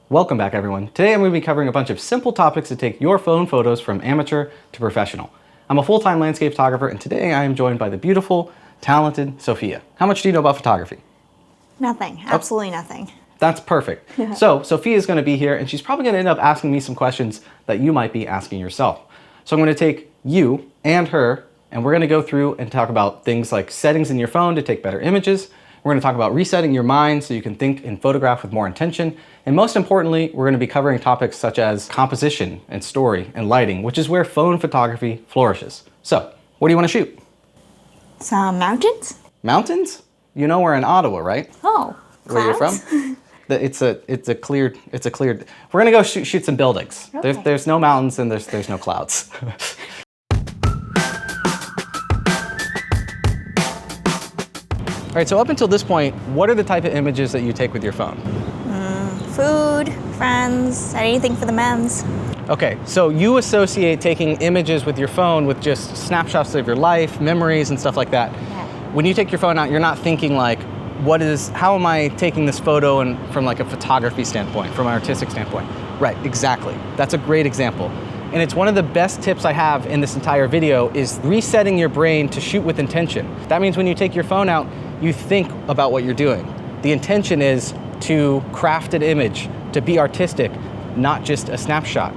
Welcome back, everyone. Today I'm going to be covering a bunch of simple topics to take your phone photos from amateur to professional. I'm a full-time landscape photographer, and today I am joined by the beautiful, talented Sophia. How much do you know about photography? Nothing. Absolutely nothing. That's perfect. So Sophia is going to be here, and she's probably going to end up asking me some questions that you might be asking yourself. So I'm going to take you and her, and we're going to go through and talk about things like settings in your phone to take better images. We're going to talk about resetting your mind so you can think and photograph with more intention. And most importantly, we're going to be covering topics such as composition and story and lighting, which is where phone photography flourishes. So, what do you want to shoot? Some mountains? Mountains? You know we're in Ottawa, right? Oh, Where you're clouds? from? It's a cleared. We're going to go shoot some buildings. Okay. There's no mountains and there's no clouds. All right, so up until this point, what are the type of images that you take with your phone? Food, friends, anything for the men's. Okay, so you associate taking images with your phone with just snapshots of your life, memories, and stuff like that. Yeah. When you take your phone out, you're not thinking like, how am I taking this photo and from like a photography standpoint, from an artistic standpoint? Right, exactly. That's a great example. And it's one of the best tips I have in this entire video is resetting your brain to shoot with intention. That means when you take your phone out, you think about what you're doing. The intention is to craft an image, to be artistic, not just a snapshot.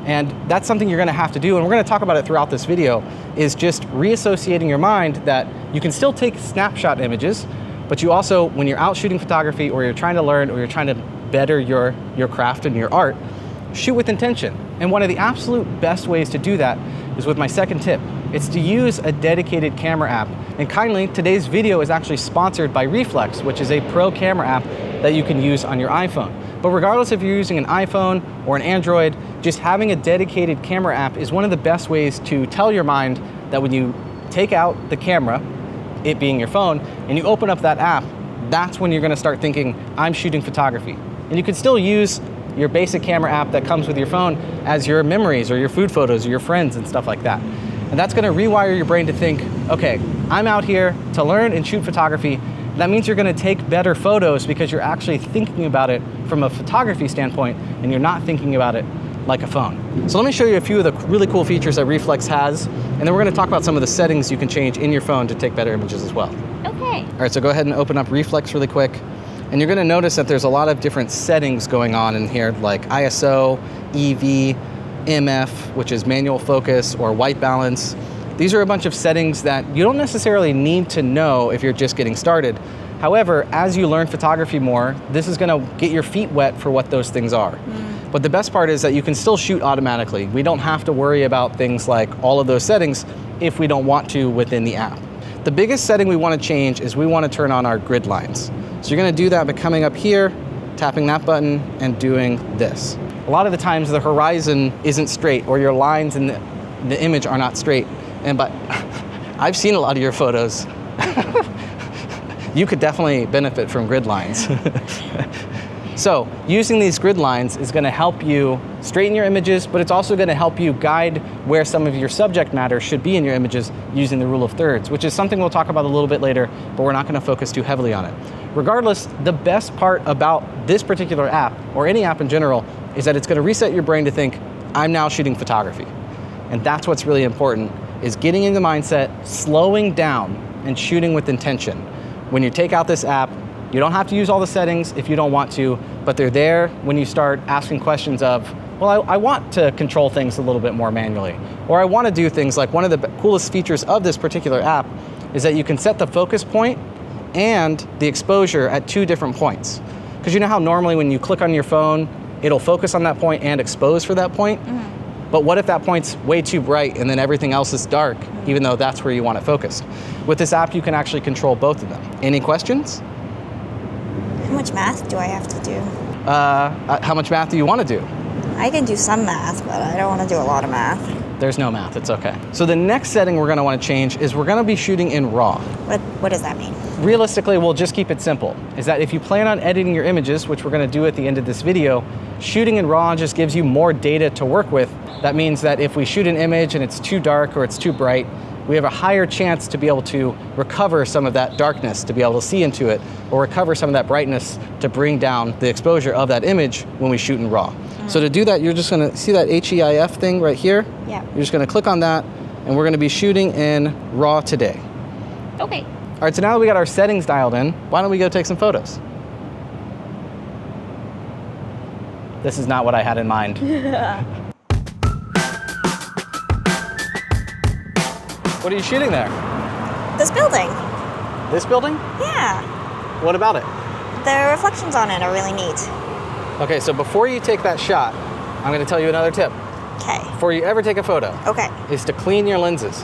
And that's something you're gonna have to do, and we're gonna talk about it throughout this video, is just reassociating your mind that you can still take snapshot images, but you also, when you're out shooting photography or you're trying to learn or you're trying to better your craft and your art, shoot with intention. And one of the absolute best ways to do that is with my second tip. It's to use a dedicated camera app. And kindly, today's video is actually sponsored by Reflex, which is a pro camera app that you can use on your iPhone. But regardless if you're using an iPhone or an Android, just having a dedicated camera app is one of the best ways to tell your mind that when you take out the camera, it being your phone, and you open up that app, that's when you're gonna start thinking, I'm shooting photography. And you can still use your basic camera app that comes with your phone as your memories or your food photos or your friends and stuff like that. And that's gonna rewire your brain to think, okay, I'm out here to learn and shoot photography. That means you're gonna take better photos because you're actually thinking about it from a photography standpoint and you're not thinking about it like a phone. So let me show you a few of the really cool features that Reflex has, and then we're gonna talk about some of the settings you can change in your phone to take better images as well. Okay. All right, so go ahead and open up Reflex really quick. And you're gonna notice that there's a lot of different settings going on in here, like ISO, EV, MF, which is manual focus, or white balance. These are a bunch of settings that you don't necessarily need to know if you're just getting started. However, as you learn photography more, this is gonna get your feet wet for what those things are. But the best part is that you can still shoot automatically. We don't have to worry about things like all of those settings if we don't want to within the app. The biggest setting we wanna change is we wanna turn on our grid lines. So you're gonna do that by coming up here, tapping that button, and doing this. A lot of the times the horizon isn't straight, or your lines in the image are not straight. But I've seen a lot of your photos. You could definitely benefit from grid lines. So using these grid lines is gonna help you straighten your images, but it's also gonna help you guide where some of your subject matter should be in your images using the rule of thirds, which is something we'll talk about a little bit later, but we're not gonna focus too heavily on it. Regardless, the best part about this particular app, or any app in general, is that it's gonna reset your brain to think, I'm now shooting photography. And that's what's really important, is getting in the mindset, slowing down, and shooting with intention. When you take out this app, you don't have to use all the settings if you don't want to, but they're there when you start asking questions of, well, I want to control things a little bit more manually. Or I want to do things like, one of the coolest features of this particular app is that you can set the focus point and the exposure at 2 different points. Because you know how normally when you click on your phone, it'll focus on that point and expose for that point? But what if that point's way too bright and then everything else is dark, even though that's where you want it focused? With this app, you can actually control both of them. Any questions? How much math do I have to do? How much math do you want to do? I can do some math, but I don't want to do a lot of math. There's no math, it's okay. So the next setting we're gonna wanna change is we're gonna be shooting in RAW. What does that mean? Realistically, we'll just keep it simple, is that if you plan on editing your images, which we're gonna do at the end of this video, shooting in RAW just gives you more data to work with. That means that if we shoot an image and it's too dark or it's too bright, we have a higher chance to be able to recover some of that darkness, to be able to see into it, or recover some of that brightness to bring down the exposure of that image when we shoot in RAW. So to do that, you're just gonna see that HEIF thing right here? Yeah. You're just gonna click on that, and we're gonna be shooting in RAW today. Okay. All right, so now that we got our settings dialed in, why don't we go take some photos? This is not what I had in mind. What are you shooting there? This building. This building? Yeah. What about it? The reflections on it are really neat. Okay, so before you take that shot, I'm gonna tell you another tip. Okay. Before you ever take a photo, Okay. is to clean your lenses.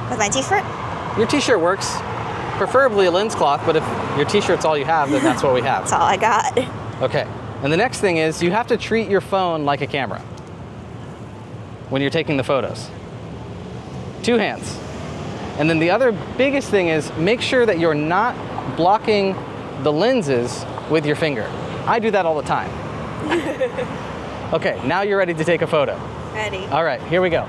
With my t-shirt? Your t-shirt works, preferably a lens cloth, but if your t-shirt's all you have, then that's what we have. That's all I got. Okay, and the next thing is you have to treat your phone like a camera when you're taking the photos. 2 hands. And then the other biggest thing is make sure that you're not blocking the lenses with your finger. I do that all the time. Okay, now you're ready to take a photo. Ready. All right, here we go.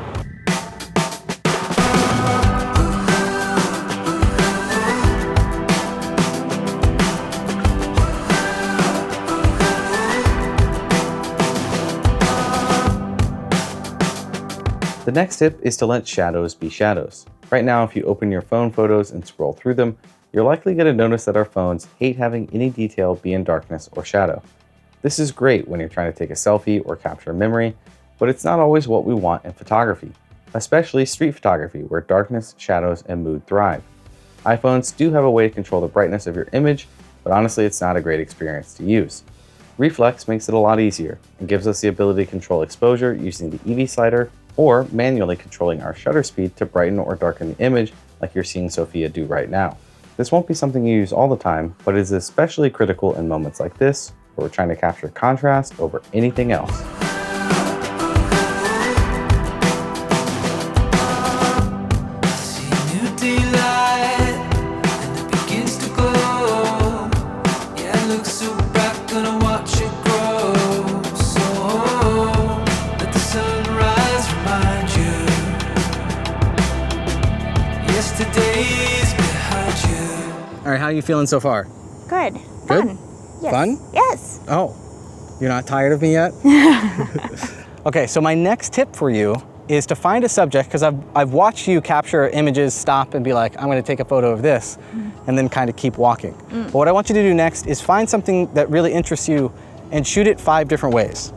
The next tip is to let shadows be shadows. Right now, if you open your phone photos and scroll through them, you're likely going to notice that our phones hate having any detail be in darkness or shadow. This is great when you're trying to take a selfie or capture a memory, but it's not always what we want in photography, especially street photography where darkness, shadows, and mood thrive. iPhones do have a way to control the brightness of your image, but honestly it's not a great experience to use. Reflex makes it a lot easier and gives us the ability to control exposure using the EV slider or manually controlling our shutter speed to brighten or darken the image like you're seeing Sophia do right now. This won't be something you use all the time, but is especially critical in moments like this where we're trying to capture contrast over anything else. All right, how are you feeling so far? Good. Good? Fun. Yes. Fun? Yes. Oh, you're not tired of me yet? Okay, so my next tip for you is to find a subject, because I've watched you capture images, stop and be like, I'm gonna take a photo of this, and then kind of keep walking. But what I want you to do next is find something that really interests you and shoot it 5 different ways.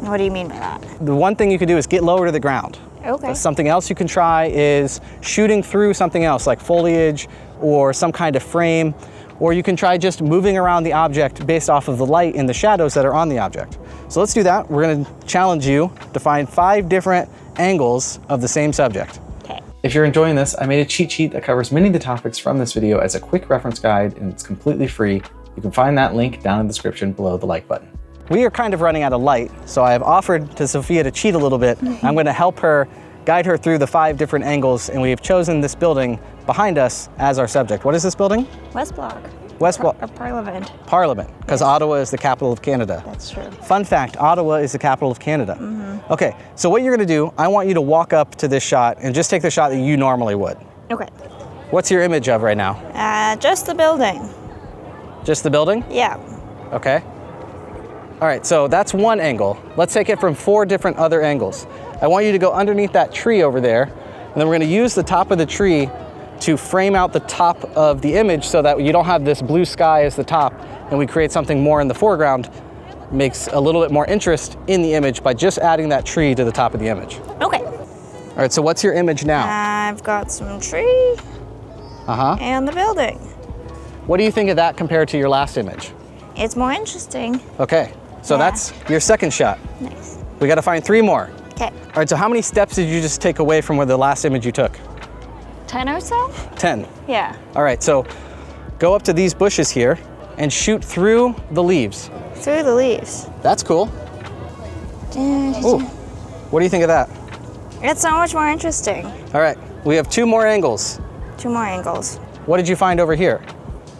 What do you mean by that? The one thing you can do is get lower to the ground. Okay. Something else you can try is shooting through something else like foliage or some kind of frame, or you can try just moving around the object based off of the light and the shadows that are on the object. So let's do that. We're gonna challenge you to find 5 different angles of the same subject. Okay. If you're enjoying this, I made a cheat sheet that covers many of the topics from this video as a quick reference guide, and it's completely free. You can find that link down in the description below the like button. We are kind of running out of light, so I have offered to Sophia to cheat a little bit. I'm gonna help her, guide her through the 5 different angles, and we have chosen this building behind us as our subject. What is this building? West Block. West Block. Parliament. Parliament, because Yes. Ottawa is the capital of Canada. That's true. Fun fact, Ottawa is the capital of Canada. Okay, so what you're gonna do, I want you to walk up to this shot and just take the shot that you normally would. Okay. What's your image of right now? Just the building. Just the building? Yeah. Okay. All right, so that's one angle. Let's take it from 4 different other angles. I want you to go underneath that tree over there, and then we're gonna use the top of the tree to frame out the top of the image so that you don't have this blue sky as the top, and we create something more in the foreground. Makes a little bit more interest in the image by just adding that tree to the top of the image. Okay. All right, so what's your image now? I've got some tree Uh-huh. and the building. What do you think of that compared to your last image? It's more interesting. Okay, so Yeah. that's your second shot. Nice. We gotta find 3 more. Okay. All right, so how many steps did you just take away from where the last image you took? 10 or so? 10. Yeah. All right, so go up to these bushes here and shoot through the leaves. Through the leaves. That's cool. Ooh, what do you think of that? It's so much more interesting. All right, we have 2 more angles. 2 more angles. What did you find over here?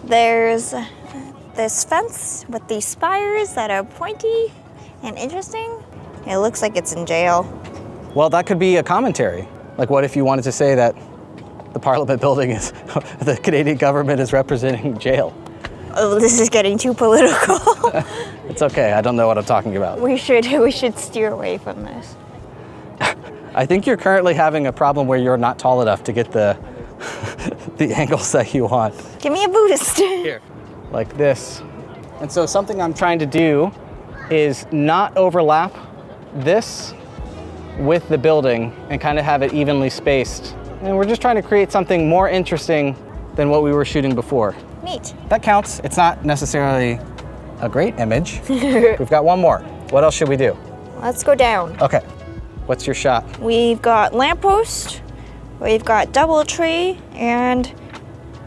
There's this fence with these spires that are pointy and interesting. It looks like it's in jail. Well, that could be a commentary. Like what if you wanted to say that the Parliament building is, the Canadian government is representing jail? Oh, this is getting too political. It's okay, I don't know what I'm talking about. We should steer away from this. I think you're currently having a problem where you're not tall enough to get the the angles that you want. Give me a boost. Here, like this. And so something I'm trying to do is not overlap this with the building and kind of have it evenly spaced. And we're just trying to create something more interesting than what we were shooting before. Neat. That counts. It's not necessarily a great image. We've got one more. What else should we do? Let's go down. Okay. What's your shot? We've got lamppost, we've got double tree, and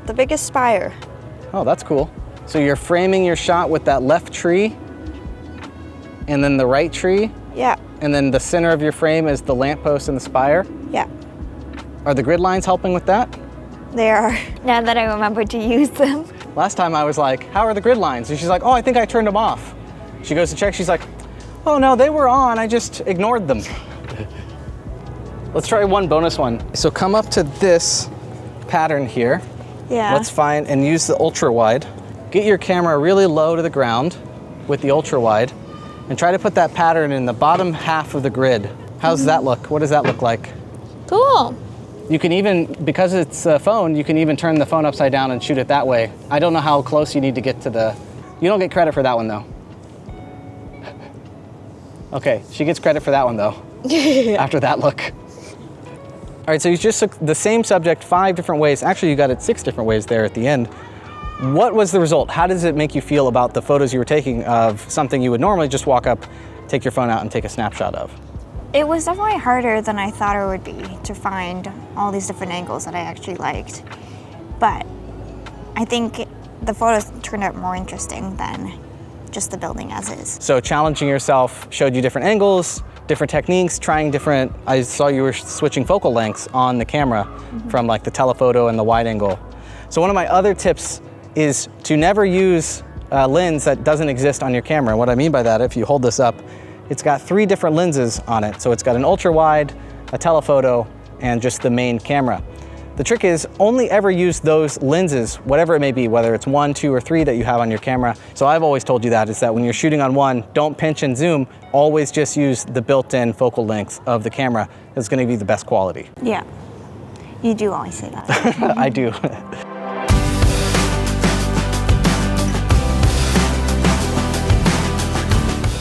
the biggest spire. Oh, that's cool. So you're framing your shot with that left tree and then the right tree, Yeah, and then the center of your frame is the lamppost and the spire. yeah, Are the grid lines helping with that? they are. Now that I remember to use them. Last time I was like, how are the grid lines? And she's like, oh, I think I turned them off. She goes to check, she's like, oh no, they were on, I just ignored them. Let's try one bonus one. So come up to this pattern here. Yeah. Let's find and use the ultra wide. Get your camera really low to the ground with the ultra wide and try to put that pattern in the bottom half of the grid. How's that look? What does that look like? Cool. You can even, because it's a phone, you can even turn the phone upside down and shoot it that way. I don't know how close you need to get to the, you don't get credit for that one though. Okay, she gets credit for that one though, after that look. All right, so you just took the same subject 5 different ways. Actually, you got it 6 different ways there at the end. What was the result? How does it make you feel about the photos you were taking of something you would normally just walk up, take your phone out and take a snapshot of? It was definitely harder than I thought it would be to find all these different angles that I actually liked. But I think the photos turned out more interesting than just the building as is. So challenging yourself showed you different angles, different techniques, trying different, I saw you were switching focal lengths on the camera from like the telephoto and the wide angle. So one of my other tips is to never use a lens that doesn't exist on your camera. What I mean by that, if you hold this up, it's got 3 different lenses on it. So it's got an ultra wide, a telephoto, and just the main camera. The trick is only ever use those lenses, whatever it may be, whether it's 1, 2, or 3 that you have on your camera. So I've always told you that, is that when you're shooting on one, don't pinch and zoom, always just use the built-in focal length of the camera. It's gonna be the best quality. Yeah, you do always say that. I do.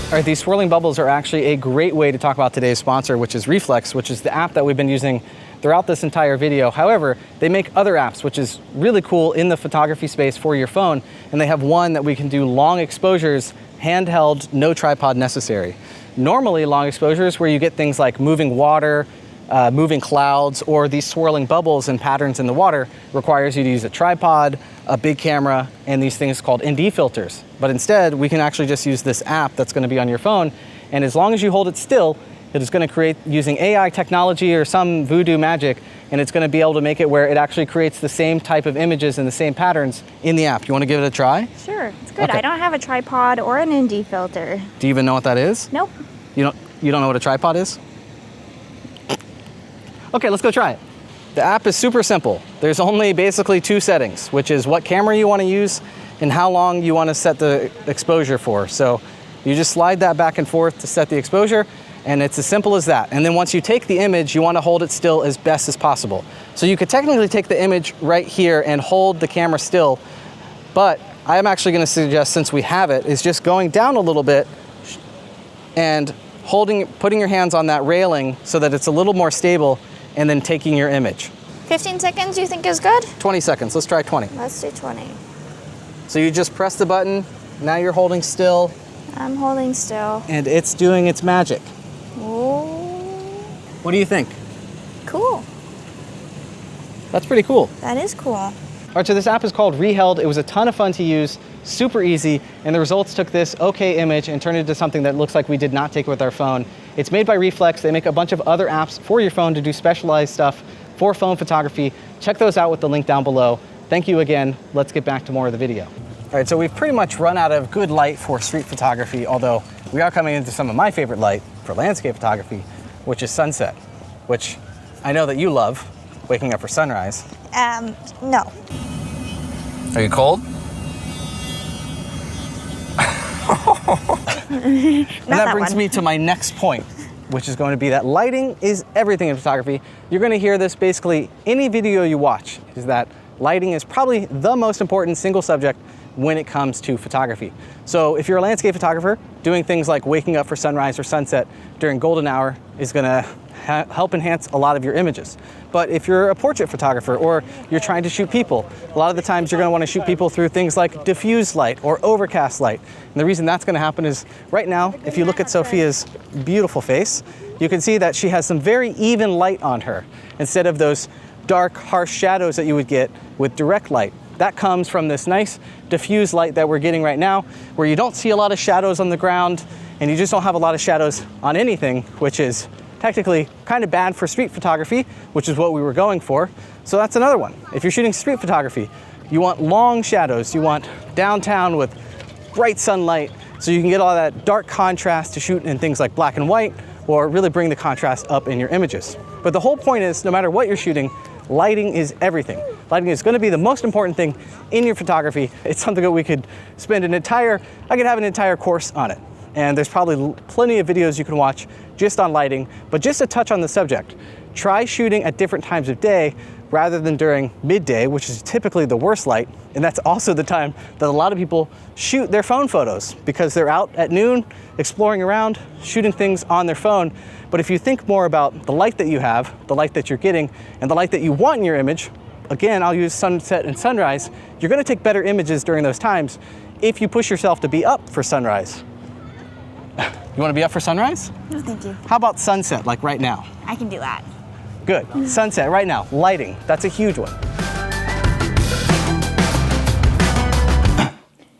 All right, these swirling bubbles are actually a great way to talk about today's sponsor, which is Reflex, which is the app that we've been using throughout this entire video. However, they make other apps, which is really cool in the photography space for your phone. And they have one that we can do long exposures, handheld, no tripod necessary. Normally, long exposures where you get things like moving water, moving clouds, or these swirling bubbles and patterns in the water requires you to use a tripod, a big camera, and these things called ND filters. But instead, we can actually just use this app that's gonna be on your phone, and as long as you hold it still, it is gonna create, using AI technology or some voodoo magic, and it's gonna be able to make it where it actually creates the same type of images and the same patterns in the app. You wanna give it a try? Sure, it's good. Okay. I don't have a tripod or an ND filter. Do you even know what that is? Nope. You don't know what a tripod is? Okay, let's go try it. The app is super simple. There's only basically 2 settings, which is what camera you want to use and how long you want to set the exposure for. So you just slide that back and forth to set the exposure, and it's as simple as that. And then once you take the image, you want to hold it still as best as possible. So you could technically take the image right here and hold the camera still, but I'm actually going to suggest, since we have it, is just going down a little bit and putting your hands on that railing so that it's a little more stable, and then taking your image. 15 seconds you think is good? 20 seconds, let's try 20. Let's do 20. So you just press the button, now you're holding still, I'm holding still. and it's doing its magic. Ooh, What do you think? cool. That's pretty cool. That is cool. All right, so this app is called Reheld. It was a ton of fun to use, super easy, and the results took this okay image and turned it into something that looks like we did not take with our phone. It's made by Reflex. They make a bunch of other apps for your phone to do specialized stuff for phone photography. Check those out with the link down below. Thank you again. Let's get back to more of the video. All right, so we've pretty much run out of good light for street photography, although we are coming into some of my favorite light for landscape photography, which is sunset, which I know that you love waking up for sunrise. No. Are you cold? And that brings me to my next point, which is going to be that lighting is everything in photography. You're going to hear this basically any video you watch, is that lighting is probably the most important single subject when it comes to photography. So if you're a landscape photographer, doing things like waking up for sunrise or sunset during golden hour is going to help enhance a lot of your images. But if you're a portrait photographer or you're trying to shoot people, a lot of the times you're going to want to shoot people through things like diffuse light or overcast light. And the reason that's going to happen is right now, if you look at Sophia's beautiful face, you can see that she has some very even light on her instead of those dark, harsh shadows that you would get with direct light. That comes from this nice diffuse light that we're getting right now, where you don't see a lot of shadows on the ground and you just don't have a lot of shadows on anything, which is technically kind of bad for street photography, which is what we were going for. So that's another one. If you're shooting street photography, you want long shadows, you want downtown with bright sunlight, so you can get all that dark contrast to shoot in things like black and white, or really bring the contrast up in your images. But the whole point is, no matter what you're shooting, lighting is everything. Lighting is going to be the most important thing in your photography. It's something that we could spend I could have an entire course on it. And there's probably plenty of videos you can watch just on lighting, but just to touch on the subject, try shooting at different times of day rather than during midday, which is typically the worst light. And that's also the time that a lot of people shoot their phone photos because they're out at noon, exploring around, shooting things on their phone. But if you think more about the light that you have, the light that you're getting, and the light that you want in your image, again, I'll use sunset and sunrise, you're gonna take better images during those times if you push yourself to be up for sunrise. You wanna be up for sunrise? No, thank you. How about sunset, like right now? I can do that. Good, sunset right now, lighting, that's a huge one.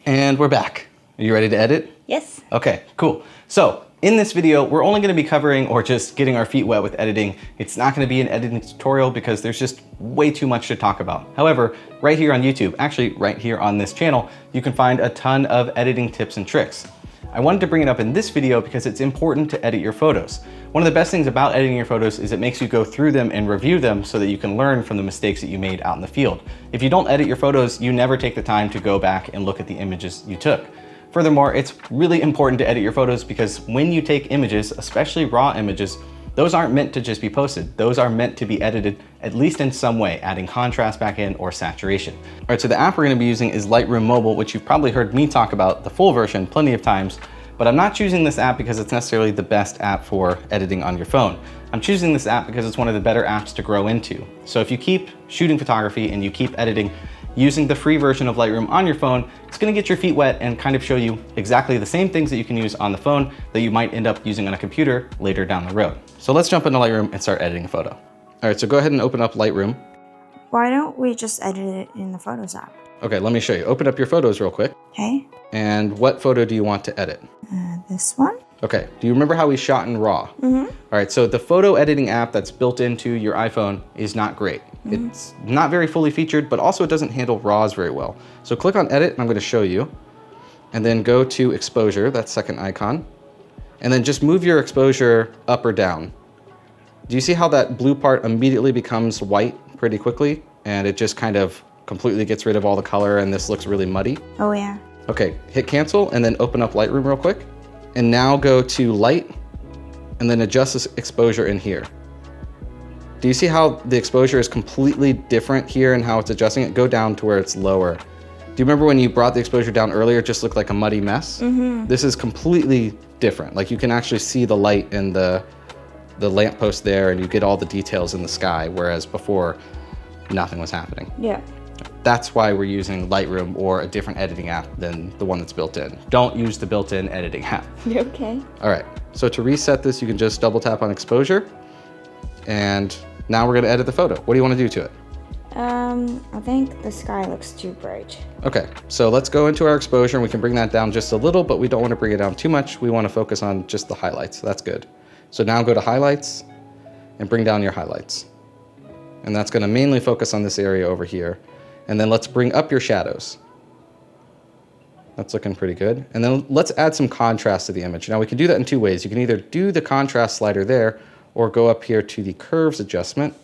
And we're back. Are you ready to edit? Yes. Okay, cool. So in this video, we're only gonna be covering or just getting our feet wet with editing. It's not gonna be an editing tutorial because there's just way too much to talk about. However, right here on YouTube, actually right here on this channel, you can find a ton of editing tips and tricks. I wanted to bring it up in this video because it's important to edit your photos. One of the best things about editing your photos is it makes you go through them and review them so that you can learn from the mistakes that you made out in the field. If you don't edit your photos, you never take the time to go back and look at the images you took. Furthermore, it's really important to edit your photos because when you take images, especially raw images, those aren't meant to just be posted. Those are meant to be edited, at least in some way, adding contrast back in or saturation. All right, so the app we're gonna be using is Lightroom Mobile, which you've probably heard me talk about the full version plenty of times, but I'm not choosing this app because it's necessarily the best app for editing on your phone. I'm choosing this app because it's one of the better apps to grow into. So if you keep shooting photography and you keep editing, using the free version of Lightroom on your phone, it's gonna get your feet wet and kind of show you exactly the same things that you can use on the phone that you might end up using on a computer later down the road. So let's jump into Lightroom and start editing a photo. All right, so go ahead and open up Lightroom. Why don't we just edit it in the Photos app? Okay, let me show you. Open up your photos real quick. Okay. And what photo do you want to edit? This one? Okay, do you remember how we shot in RAW? All right, so the photo editing app that's built into your iPhone is not great. It's not very fully featured, but also it doesn't handle RAWs very well. So click on Edit, and I'm gonna show you. And then go to Exposure, that second icon. And then just move your exposure up or down. Do you see how that blue part immediately becomes white pretty quickly? And it just kind of completely gets rid of all the color and this looks really muddy? Oh yeah. Okay, hit cancel and then open up Lightroom real quick. And now go to Light and then adjust this exposure in here. Do you see how the exposure is completely different here and how it's adjusting it? Go down to where it's lower. Do you remember when you brought the exposure down earlier, it just looked like a muddy mess? This is completely different. Like you can actually see the light in the lamppost there and you get all the details in the sky, whereas before nothing was happening. Yeah. That's why we're using Lightroom or a different editing app than the one that's built in. Don't use the built-in editing app. Okay. All right, so to reset this, you can just double tap on exposure. And now we're gonna edit the photo. What do you wanna do to it? I think the sky looks too bright. Okay, so let's go into our exposure and we can bring that down just a little, but we don't wanna bring it down too much. We wanna focus on just the highlights, that's good. So now go to highlights and bring down your highlights. And that's gonna mainly focus on this area over here. And then let's bring up your shadows. That's looking pretty good. And then let's add some contrast to the image. Now we can do that in two ways. You can either do the contrast slider there, or go up here to the curves adjustment,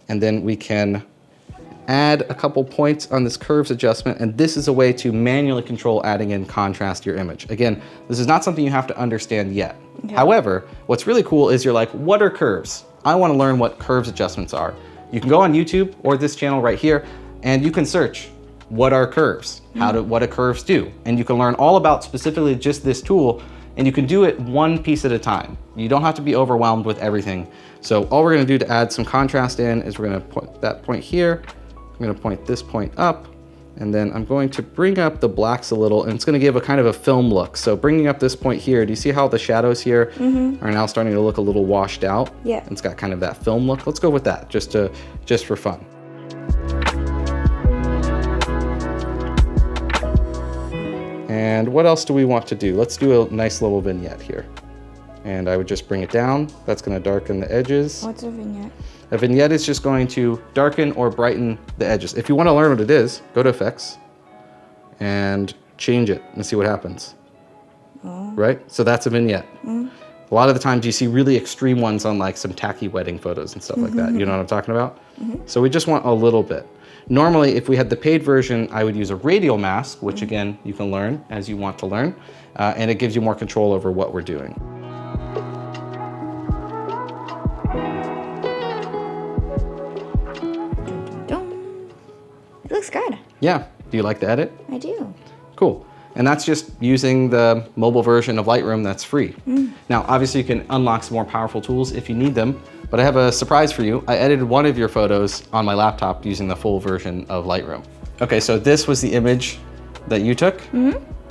and then we can add a couple points on this curves adjustment, and this is a way to manually control adding in contrast to your image. Again, this is not something you have to understand yet. Okay. However, what's really cool is you're like, what are curves? I want to learn what curves adjustments are. You can go on YouTube or this channel right here, and you can search, what are curves? What do curves do? And you can learn all about specifically just this tool, and you can do it one piece at a time. You don't have to be overwhelmed with everything. So all we're gonna do to add some contrast in is we're gonna put that point here, I'm gonna point this point up, and then I'm going to bring up the blacks a little, and it's gonna give a kind of a film look. So bringing up this point here, do you see how the shadows here are now starting to look a little washed out? Yeah. It's got kind of that film look. Let's go with that, just for fun. And what else do we want to do? Let's do a nice little vignette here. And I would just bring it down. That's gonna darken the edges. What's a vignette? A vignette is just going to darken or brighten the edges. If you want to learn what it is, go to Effects and change it and see what happens. Right? So that's a vignette. A lot of the times you see really extreme ones on like some tacky wedding photos and stuff like that. You know what I'm talking about? So we just want a little bit. Normally, if we had the paid version, I would use a radial mask, which again, you can learn as you want to learn, and it gives you more control over what we're doing. It looks good. Yeah, do you like the edit? I do. Cool. And that's just using the mobile version of Lightroom that's free. Now, obviously you can unlock some more powerful tools if you need them, but I have a surprise for you. I edited one of your photos on my laptop using the full version of Lightroom. Okay, so this was the image that you took,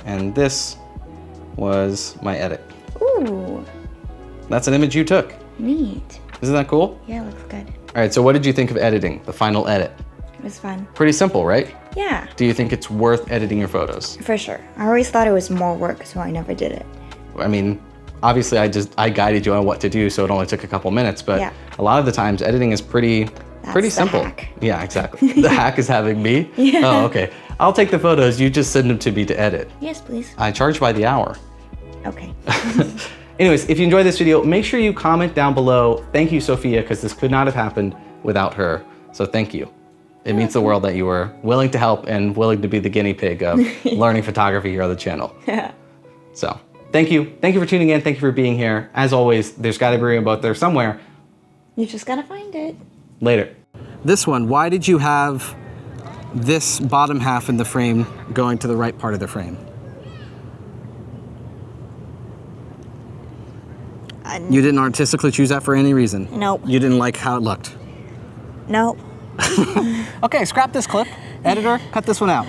and this was my edit. Ooh, That's an image you took. neat. Isn't that cool? Yeah, it looks good. All right, so what did you think of editing, the final edit? It was fun. Pretty simple, right? Yeah, Do you think it's worth editing your photos? for sure. I always thought it was more work, so I never did it. I mean, obviously I guided you on what to do, so it only took a couple minutes, but Yeah. a lot of the times editing is pretty the simple. hack. Yeah, exactly. The hack is having me? Yeah. Oh, okay. I'll take the photos, you just send them to me to edit. Yes, please. I charge by the hour. Okay. Anyways, if you enjoyed this video, make sure you comment down below. Thank you, Sophia, because this could not have happened without her. So thank you. It means the world that you were willing to help and willing to be the guinea pig of learning photography here on the channel. Yeah. So thank you. Thank you for tuning in. Thank you for being here. As always, there's got to be a rainbow out there somewhere. You just gotta find it. Later. This one, why did you have this bottom half in the frame going to the right part of the frame? You didn't artistically choose that for any reason? Nope. You didn't like how it looked? Nope. Okay, scrap this clip. Editor, cut this one out.